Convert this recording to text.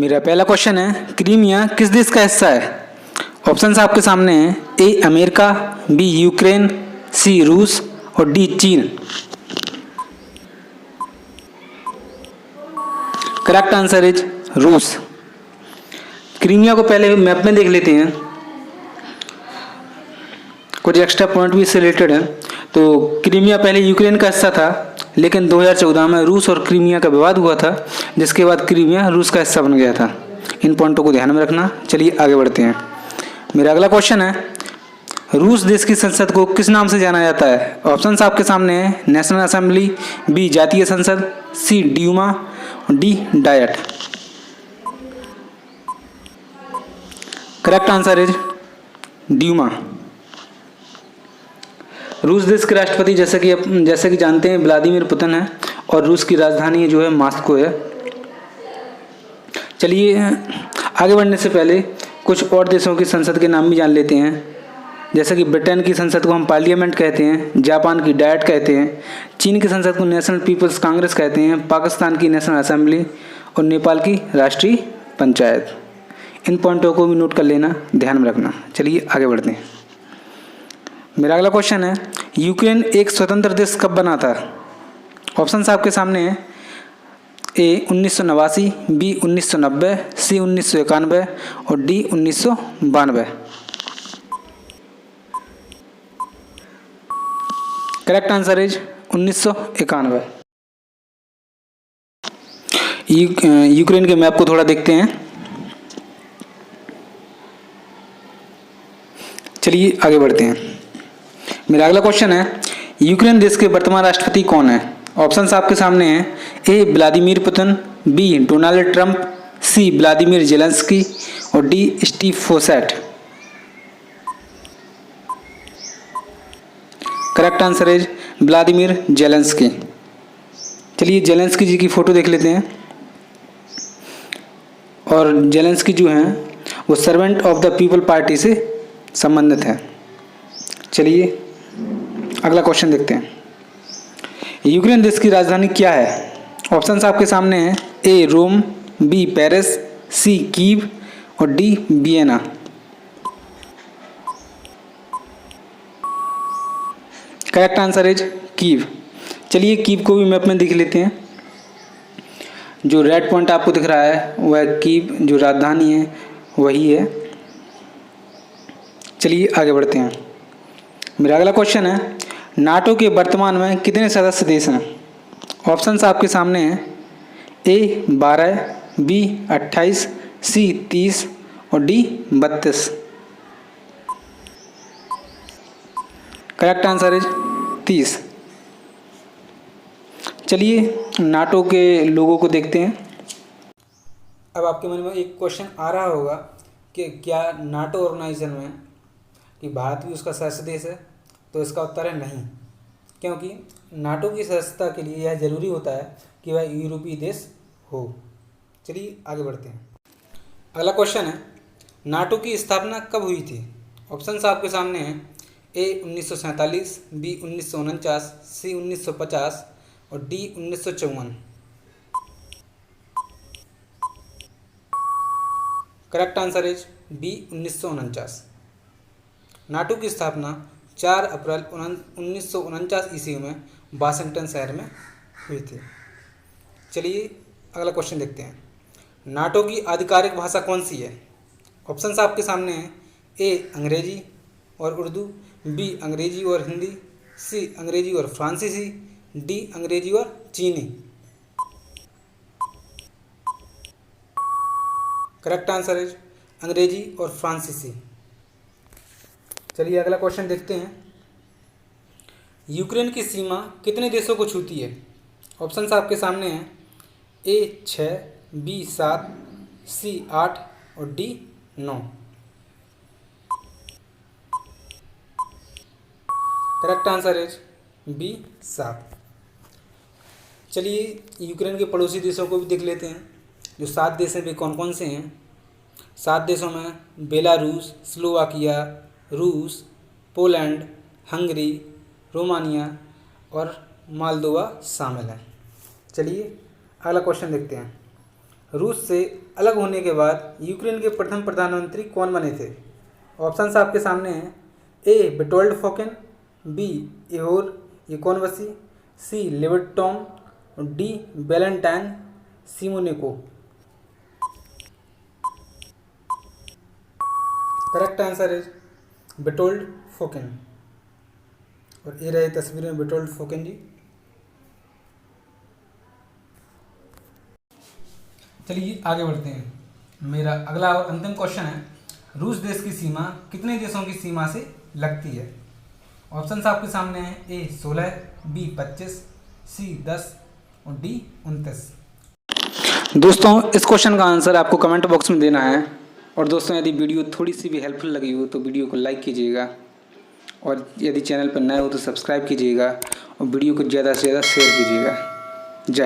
मेरा पहला क्वेश्चन है, क्रीमिया किस देश का हिस्सा है? ऑप्शंस आपके सामने हैं। ए अमेरिका, बी यूक्रेन, सी रूस और डी चीन। करेक्ट आंसर इज रूस। क्रीमिया को पहले मैप में देख लेते हैं, कुछ एक्स्ट्रा पॉइंट भी इससे रिलेटेड है। तो क्रीमिया पहले यूक्रेन का हिस्सा था, लेकिन 2014 में रूस और क्रीमिया का विवाद हुआ था, जिसके बाद क्रीमिया रूस का हिस्सा बन गया था। इन पॉइंटों को ध्यान में रखना। चलिए आगे बढ़ते हैं। मेरा अगला क्वेश्चन है, रूस देश की संसद को किस नाम से जाना जाता है? ऑप्शंस आपके सामने हैं। नेशनल असेंबली, बी जातीय संसद, C Duma, D Diet. Correct answer is Duma. रूस देश के राष्ट्रपति जैसे कि जानते हैं व्लादिमीर पुतिन है, और रूस की राजधानी जो है मॉस्को है। चलिए आगे बढ़ने से पहले कुछ और देशों की संसद के नाम भी जान लेते हैं। जैसे कि ब्रिटेन की संसद को हम पार्लियामेंट कहते हैं, जापान की डायट कहते हैं, चीन की संसद को नेशनल पीपल्स कांग्रेस कहते हैं, पाकिस्तान की नेशनल असेंबली और नेपाल की राष्ट्रीय पंचायत। इन पॉइंटों को भी नोट कर लेना, ध्यान में रखना। चलिए आगे बढ़ते हैं। मेरा अगला क्वेश्चन है, यूक्रेन एक स्वतंत्र देश कब बना था? ऑप्शंस आपके सामने हैं। ए 1989, बी 1990, सी 1991 और D 1992। Correct answer is 1991। Ukraine के मैप को थोड़ा देखते हैं। चलिए आगे बढ़ते हैं। मेरा अगला क्वेश्चन है, यूक्रेन देश के वर्तमान राष्ट्रपति कौन है? ऑप्शंस आपके सामने हैं। A Vladimir Putin, B Donald Trump, C Vladimir Zelensky और D Steve Fossett. Correct answer is Vladimir Zelensky. चलिए जेलेंस्की जी की फ़ोटो देख लेते हैं। और जेलेंस्की जो हैं वो servant of the people party से संबंधित है। चलिए अगला क्वेश्चन देखते हैं। यूक्रेन देश की राजधानी क्या है? ऑप्शंस आपके सामने हैं। ए रोम, बी पेरिस, सी कीव और D Vienna. Correct answer is Kyiv. चलिए कीव को भी मैप में देख लेते हैं। जो रेड पॉइंट आपको दिख रहा है वह कीव जो राजधानी है वही है। चलिए आगे बढ़ते हैं। मेरा अगला क्वेश्चन है, नाटो के वर्तमान में कितने सदस्य देश हैं? ऑप्शंस आपके सामने हैं। ए 12, बी 28, सी 30 और डी 32। Correct answer is 30। चलिए नाटो के लोगों को देखते हैं। अब आपके मन में एक क्वेश्चन आ रहा होगा कि क्या नाटो ऑर्गेनाइजेशन में कि भारत भी उसका सदस्य देश है? तो इसका उत्तर है नहीं, क्योंकि नाटो की सदस्यता के लिए यह जरूरी होता है कि वह यूरोपीय देश हो। चलिए आगे बढ़ते हैं। अगला क्वेश्चन है, नाटो की स्थापना कब हुई थी? ऑप्शंस आपके सामने हैं। ए 1947, बी 1949, सी 1950 और D 1954। Correct answer is B 1949। NATO की स्थापना 4 अप्रैल 1949 ईस्वी में वाशिंगटन शहर में हुई थी। चलिए अगला क्वेश्चन देखते हैं। नाटो की आधिकारिक भाषा कौन सी है? ऑप्शंस आपके सामने हैं। ए अंग्रेजी और उर्दू, बी अंग्रेजी और हिंदी, सी अंग्रेजी और फ्रांसीसी, डी अंग्रेजी और चीनी। करेक्ट आंसर इज अंग्रेजी और फ्रांसीसी। चलिए अगला क्वेश्चन देखते हैं। यूक्रेन की सीमा कितने देशों को छूती है? ऑप्शंस आपके सामने हैं। ए 6, बी 7, सी 8 और D 9। Correct answer is B 7। चलिए यूक्रेन के पड़ोसी देशों को भी देख लेते हैं। जो 7 देश हैं वे कौन कौन से हैं? 7 देशों में बेलारूस, स्लोवाकिया, रूस, पोलैंड, हंगरी, रोमानिया और मोल्दोवा शामिल हैं। चलिए अगला क्वेश्चन देखते हैं। रूस से अलग होने के बाद यूक्रेन के प्रथम प्रधानमंत्री कौन बने थे? ऑप्शंस आपके सामने हैं। A Vitold Fokin, B Ihor Yukhnovskyi, C Libert Tom, D Valentyn Symonenko. Correct answer is Vitold Fokin. और ये रहे तस्वीर में बेटोल्ड फोकेन जी। चलिए आगे बढ़ते हैं। मेरा अगला और अंतिम क्वेश्चन है, रूस देश की सीमा कितने देशों की सीमा से लगती है? ऑप्शंस आपके सामने हैं। ए 16, बी 25, सी 10 और डी 29। दोस्तों इस क्वेश्चन का आंसर आपको कमेंट बॉक्स में देना है। और दोस्तों यदि वीडियो थोड़ी सी भी हेल्पफुल लगी हो तो वीडियो को लाइक कीजिएगा, और यदि चैनल पर नए हो तो सब्सक्राइब कीजिएगा, और वीडियो को ज़्यादा से ज़्यादा शेयर कीजिएगा।